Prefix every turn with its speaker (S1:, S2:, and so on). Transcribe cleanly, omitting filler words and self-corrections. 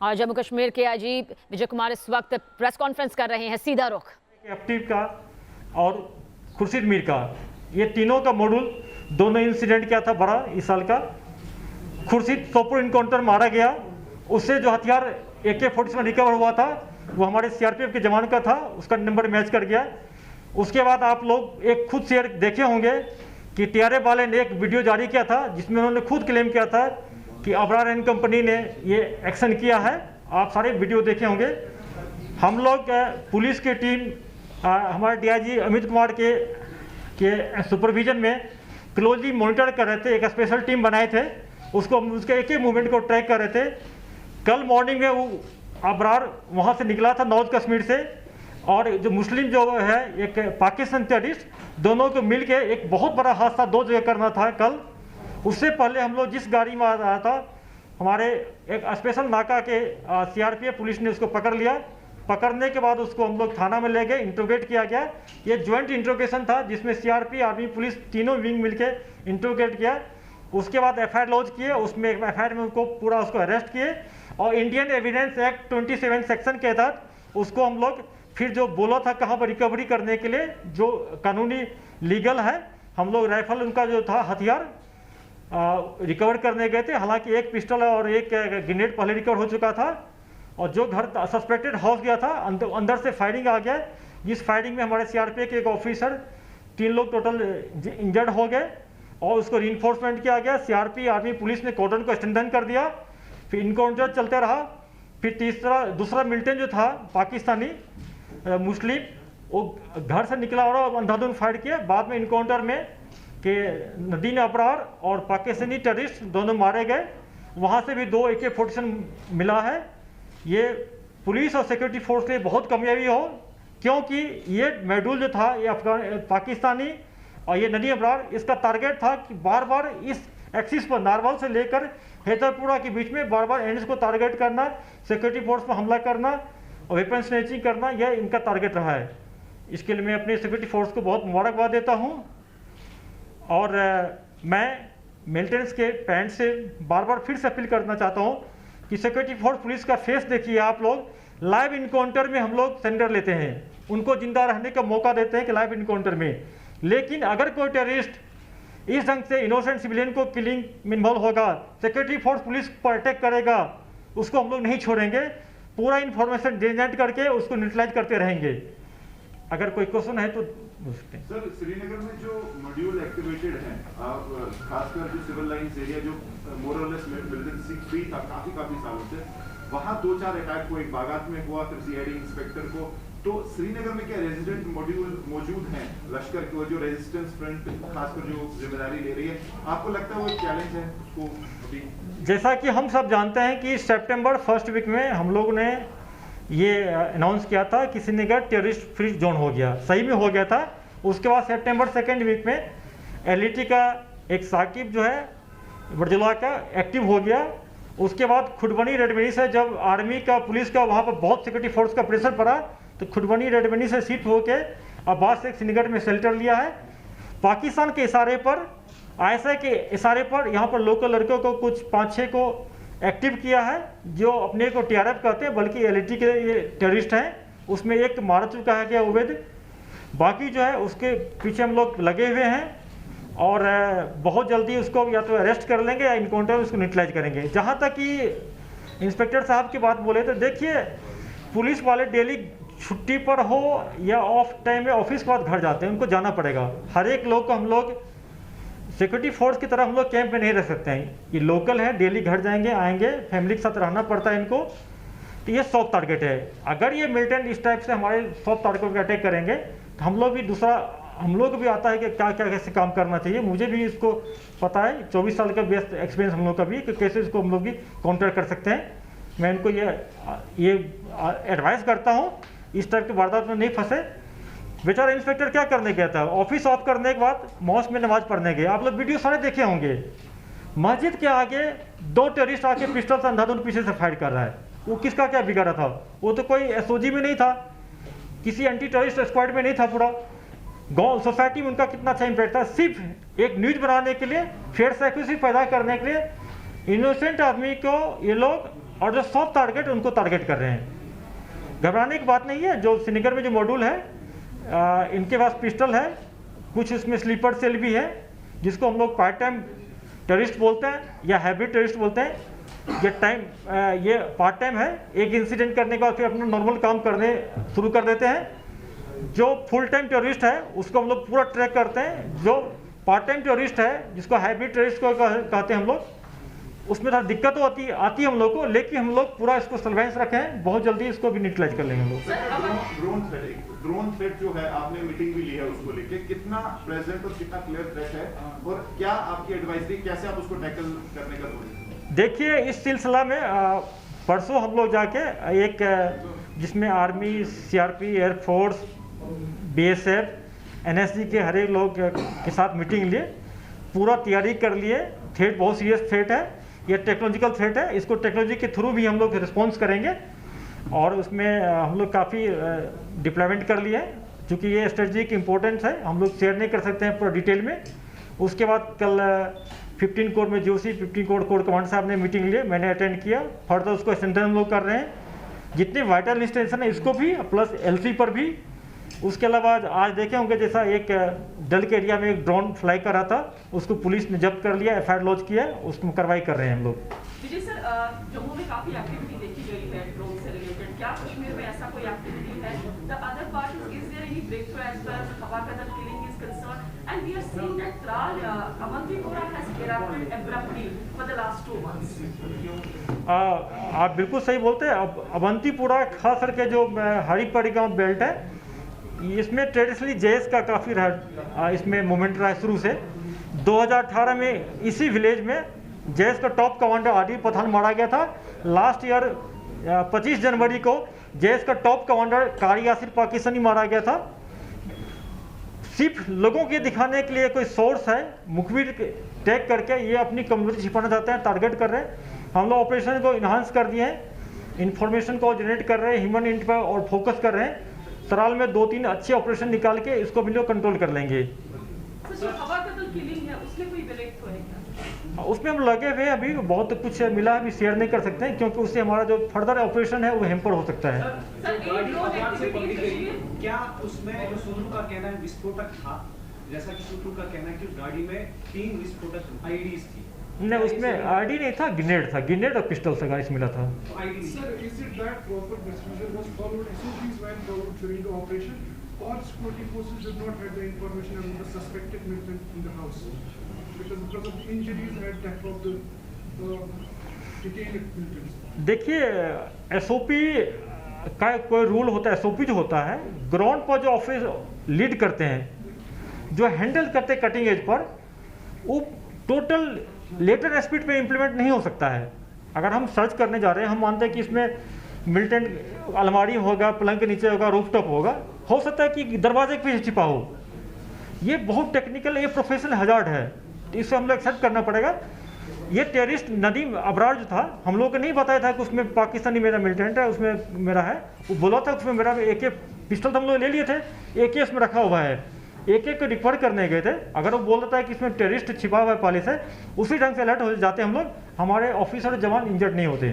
S1: और जम्मू कश्मीर के आईजी विजय कुमार इस वक्त प्रेस कॉन्फ्रेंस कर रहे हैं। सीधा रुख
S2: एफटीव का और खुर्शीद मीर का, ये तीनों का मॉड्यूल, दोनों इंसिडेंट क्या था बड़ा इस साल का। खुर्शीद सोपुर इनकाउंटर मारा गया, उससे जो हथियार AK-47 रिकवर हुआ था वो हमारे CRPF के जवान का था, उसका नंबर मैच कर गया। उसके बाद आप लोग एक खुद शेयर देखे होंगे कि TRF वाले ने एक वीडियो जारी किया था जिसमें उन्होंने खुद क्लेम किया था कि अबरार एंड कंपनी ने ये एक्शन किया है। आप सारे वीडियो देखे होंगे। हम लोग पुलिस की टीम हमारे DIG अमित कुमार के सुपरविजन में क्लोजली मॉनिटर कर रहे थे। एक स्पेशल टीम बनाए थे, उसके एक मूवमेंट को ट्रैक कर रहे थे। कल मॉर्निंग में वो अबरार वहाँ से निकला था नॉर्थ कश्मीर से, और जो मुस्लिम जो है एक पाकिस्तान टेररिस्ट, दोनों को मिल के एक बहुत बड़ा हादसा दो जगह करना था कल। उससे पहले हम लोग जिस गाड़ी में आ रहा था, हमारे एक स्पेशल नाका के CRPF पुलिस ने उसको पकड़ लिया। पकड़ने के बाद उसको हम लोग थाना में ले गए, इंट्रोगेट किया गया। ये ज्वाइंट इंट्रोगेशन था जिसमें CRP आर्मी पुलिस तीनों विंग मिलके इंट्रोगेट किया। उसके बाद FIR लॉन्च किए, उसमें FIR में उनको पूरा उसको अरेस्ट किए और इंडियन एविडेंस एक्ट 27 सेक्शन के तहत उसको हम लोग फिर जो बोला था कहाँ पर रिकवरी करने के लिए जो कानूनी लीगल है, हम लोग राइफल उनका जो था हथियार रिकवर करने गए थे। हालांकि एक पिस्टल और एक ग्रेनेड पहले रिकवर हो चुका था, और जो घर सस्पेक्टेड हाउस गया था अंदर से फायरिंग आ गया, जिस फायरिंग में हमारे CRPF के एक ऑफिसर 3 लोग टोटल इंजर्ड हो गए और उसको रीइंफोर्समेंट किया गया। CRP आर्मी पुलिस ने कॉर्डन को स्ट्रेंथन कर दिया। फिर इनकाउंटर चलते रहा। फिर दूसरा मिलिटेंट जो था पाकिस्तानी मुस्लिम, वो घर से निकला और अंधाधुंध फायर किया। बाद में इनकाउंटर में कि नदीन अबरार और पाकिस्तानी टेररिस्ट दोनों मारे गए। वहाँ से भी 2 AK-47 मिला है। ये पुलिस और सिक्योरिटी फोर्स के लिए बहुत कामयाबी हो, क्योंकि ये मॉड्यूल जो था ये पाकिस्तानी और ये नदीन अबरार, इसका टारगेट था कि बार बार इस एक्सिस पर नारवल से लेकर हैदरपुरा के बीच में बार बार एंड्स को टारगेट करना, सिक्योरिटी फोर्स पर हमला करना और वेपन स्नैचिंग करना, यह इनका टारगेट रहा है। इसके लिए मैं अपने सिक्योरिटी फोर्स को बहुत मुबारकबाद देता हूँ। और मैं मिलिटेंट्स के पैंट से बार बार फिर से अपील करना चाहता हूँ कि सिक्योरिटी फोर्स पुलिस का फेस देखिए। आप लोग लाइव इनकाउंटर में हम लोग सेंडर लेते हैं, उनको जिंदा रहने का मौका देते हैं कि लाइव इनकाउंटर में, लेकिन अगर कोई टेररिस्ट इस ढंग से इनोसेंट सिविलियन को किलिंग में इन्वॉल्व होगा, सिक्योरिटी फोर्स पुलिस पर अटैक करेगा, उसको हम लोग नहीं छोड़ेंगे। पूरा इन्फॉर्मेशन जनरेट करके उसको न्यूट्रलाइज करते रहेंगे। अगर कोई क्वेश्चन है तो पूछ सकते हैं।
S3: सर, श्रीनगर में जो मॉड्यूल एक्टिवेटेड है, खासकर जो सिविल लाइंस एरिया जो मोर और लेस मिलिटेंसी फ्री था काफी सालों से, वहां 2-4 अटैक हुए, एक बागात में हुआ, फिर CID इंस्पेक्टर को। तो श्रीनगर में क्या रेजिडेंट मॉड्यूल मौजूद हैं लश्कर की, जो रेजिस्टेंस फ्रंट खासकर जो जिम्मेदारी ले रही है, आपको लगता है वो एक चैलेंज है उसको अभी?
S2: जैसा कि हम सब जानते हैं कि सितंबर फर्स्ट वीक में हम लोग ने ये अनाउंस किया था कि श्रीनगर टेररिस्ट फ्री जोन हो गया, सही में हो गया था। उसके बाद सितंबर सेकेंड वीक में LET का एक साकिब जो है बरजुला का एक्टिव हो गया। उसके बाद खुडबनी रेडबनी से जब आर्मी का पुलिस का वहाँ पर बहुत सिक्योरिटी फोर्स का प्रेशर पड़ा, तो खुडबनी रेडबनी से शिफ्ट होकर अब्बास से श्रीनगर में शेल्टर लिया है। पाकिस्तान के इशारे पर, ISI के इशारे पर यहाँ पर लोकल लड़कों को कुछ 5-6 को एक्टिव किया है, जो अपने को TRF कहते हैं, बल्कि LET के ये टेररिस्ट हैं। उसमें एक मार चुका है क्या उवैद, बाकी जो है उसके पीछे हम लोग लगे हुए हैं और बहुत जल्दी उसको या तो अरेस्ट कर लेंगे या इनकाउंटर उसको न्यूट्रलाइज करेंगे। जहाँ तक कि इंस्पेक्टर साहब की बात बोले तो देखिए, पुलिस वाले डेली छुट्टी पर हो या ऑफ टाइम में ऑफिस के बाद घर जाते हैं, उनको जाना पड़ेगा। हर एक लोग को हम लोग सिक्योरिटी फोर्स की तरह हम लोग कैंप में नहीं रख सकते हैं। ये लोकल है, डेली घर जाएंगे आएंगे, फैमिली के साथ रहना पड़ता है इनको। तो ये सॉफ्ट टारगेट है। अगर ये मिलिटेंट इस टाइप से हमारे सॉफ्ट टारगेट पर अटैक करेंगे तो हम लोग भी हम लोग को भी आता है कि क्या क्या कैसे काम करना चाहिए। मुझे भी इसको पता है, 24 साल का बेस्ट एक्सपीरियंस हम लोग का भी, कि कैसे इसको हम लोग भी काउंटर कर सकते हैं। मैं इनको ये एडवाइस करता हूँ इस टाइप के वारदात में नहीं फंसे। बेचारा इंस्पेक्टर क्या करने गया था, ऑफिस ऑफ करने के बाद मॉस्क में नमाज पढ़ने गए। आप लोग वीडियो सारे देखे होंगे, मस्जिद के आगे 2 टेररिस्ट आके पिस्टल से अंधाधुंध पीछे से फायर कर रहा है। वो किसका क्या बिगाड़ा था? वो तो कोई SOG में नहीं था, किसी एंटी टेररिस्ट स्क्वाड में नहीं था। पूरा गांव सोसाइटी में उनका कितना अच्छा इम्पैक्ट था। सिर्फ एक न्यूज बनाने के लिए, फेयर एक्यूरेसी पैदा करने के लिए इनोसेंट आदमी को ये लोग और जो सॉफ्ट टारगेट उनको टारगेट कर रहे हैं। घबराने की बात नहीं है। जो श्रीनगर में जो मॉड्यूल है, इनके पास पिस्टल है, कुछ इसमें स्लीपर सेल भी है, जिसको हम लोग पार्ट टाइम टेररिस्ट बोलते हैं या हैबिट टेररिस्ट बोलते हैं। ये पार्ट टाइम है, एक इंसिडेंट करने के बाद फिर अपना नॉर्मल काम करने शुरू कर देते हैं। जो फुल टाइम टेररिस्ट है उसको हम लोग पूरा ट्रैक करते हैं। जो पार्ट टाइम टेररिस्ट है, जिसको हैबिट टेररिस्ट को कहते हैं हम लोग, उसमें थोड़ा दिक्कत तो आती है हम लोग को, लेकिन हम लोग पूरा इसको सर्वेलेंस रखे हैं, बहुत जल्दी इसको भी न्यूट्रलाइज कर लेंगे हम लोग।
S3: ड्रोन थ्रेट जो है, आपने मीटिंग भी ली है उसको लेके, कितना प्रेजेंट और कितना क्लियर थ्रेट है, और क्या आपकी एडवाइजरी, कैसे आप उसको टैकल करने का सोचें?
S2: देखिए, इस सिलसिला में परसों हम लोग जाके एक जिसमें army, CRP, air force, BSF, NSG के हर एक लोग के साथ मीटिंग लिए, पूरा तैयारी कर लिए। थ्रेट बहुत सीरियस थ्रेट है, ये टेक्नोलॉजिकल थ्रेट है, इसको टेक्नोलॉजी के थ्रू भी हम लोग रिस्पॉन्स करेंगे, और उसमें हम लोग काफ़ी डिप्लॉयमेंट कर लिए हैं। चूँकि ये स्ट्रेटजिक इम्पोर्टेंस है, हम लोग शेयर नहीं कर सकते हैं पूरा डिटेल में। उसके बाद कल 15 कोर में जीओसी 15 कोर कमांड साहब ने मीटिंग लिए, मैंने अटेंड किया। फर्दर उसको स्ट्रेंथन हम लोग कर रहे हैं, जितने वाइटल इंस्टेंशन है इसको भी, प्लस एलसी पर भी। उसके अलावा आज देखे होंगे, जैसा एक डल के एरिया में एक ड्रोन फ्लाई कर रहा था, उसको पुलिस ने जब्त कर लिया, एफआईआर लॉन्च किया, उसको कार्रवाई कर रहे हैं हम लोग।
S4: विजय सर, जम्मू में काफी एक्टिविटी देखी गई है ड्रोन से रिलेटेड, क्या कश्मीर में ऐसा कोई एक्टिविटी है? The other part is there any breakthrough as far as Hawa Kadal killing is concern, and we are seeing that Tral, Avantipoora has erupted abruptly for the last 2 months.
S2: आप बिल्कुल सही बोलते हैं। अब अवंतीपुरा खास करके जो हरिपड़ी गांव बेल्ट है, इसमें ट्रेडिशनली जेएस का काफ़ी इसमें मूवमेंट रहा है शुरू से। 2018 में इसी विलेज में जेएस का टॉप कमांडर आदिल पठान मारा गया था। लास्ट ईयर 25 जनवरी को जेएस का टॉप कमांडर कारी यासिर पाकिस्तानी मारा गया था। सिर्फ लोगों के दिखाने के लिए कोई सोर्स है, मुखबिर टैग करके ये अपनी कमजोरी छिपाना चाहते हैं, टारगेट कर रहे हैं। हम लोग ऑपरेशन को इन्हांस कर दिए हैं, इन्फॉर्मेशन को जनरेट कर रहे हैं, ह्यूमन इंट पर और फोकस कर रहे हैं। तराल में 2-3 अच्छे ऑपरेशन निकाल के इसको भी लोग कंट्रोल कर लेंगे।
S4: जो हवा कदम किलिंग है उसमें कोई ब्रेकथ्रू है क्या?
S2: उसमें हम लगे हुए हैं, अभी बहुत कुछ मिला है, अभी शेयर नहीं कर सकते हैं, क्योंकि उससे हमारा जो फर्दर ऑपरेशन है वो हेम्पर हो सकता है।
S5: क्या उसमें जो सोनू का कहना है विस्फोटक था, जैसा कि सोनू का कहना है कि उस गाड़ी में 3 विस्फोटक आईडीज थी?
S2: नहीं, उसमें आईडी नहीं था, ग्रेनेड था, ग्रेनेड और पिस्टल से गाइस मिला था।
S6: Sir, is it that proper procedure was followed, SOPs were followed during the operation, or security forces did not have the information about the suspected militant in the house? Because of the injuries and death of the detained militants.
S2: देखिए, SOP का कोई rule होता है। SOP जो होता है, ground पर जो ऑफिस लीड करते हैं, जो हैंडल करते हैं कटिंग एज पर, वो टोटल लेटर स्पीड पे इम्प्लीमेंट नहीं हो सकता है। अगर हम सर्च करने जा रहे हैं, हम मानते हैं कि इसमें मिलिटेंट अलमारी होगा, पलंग के नीचे होगा, रूफटॉप होगा, हो सकता है कि दरवाजे के पीछे छिपा हो। ये बहुत टेक्निकल, ये प्रोफेशनल हजार्ड है, इसे हम लोग एक्सेप्ट करना पड़ेगा। ये टेररिस्ट नदीम अबरार जो था, हम लोग को नहीं बताया था कि उसमें पाकिस्तानी मेरा मिलिटेंट है, उसमें मेरा है। वो बोला था उसमें मेरा AK पिस्टल तो हम लोग ले लिए थे, AK उसमें रखा हुआ है, AK को रिफर करने गए थे। अगर वो बोल देता है कि इसमें टेररिस्ट छिपा हुआ है पहले से, उसी ढंग से अलर्ट हो जाते हम लोग, हमारे ऑफिसर जवान इंजर्ड नहीं होते।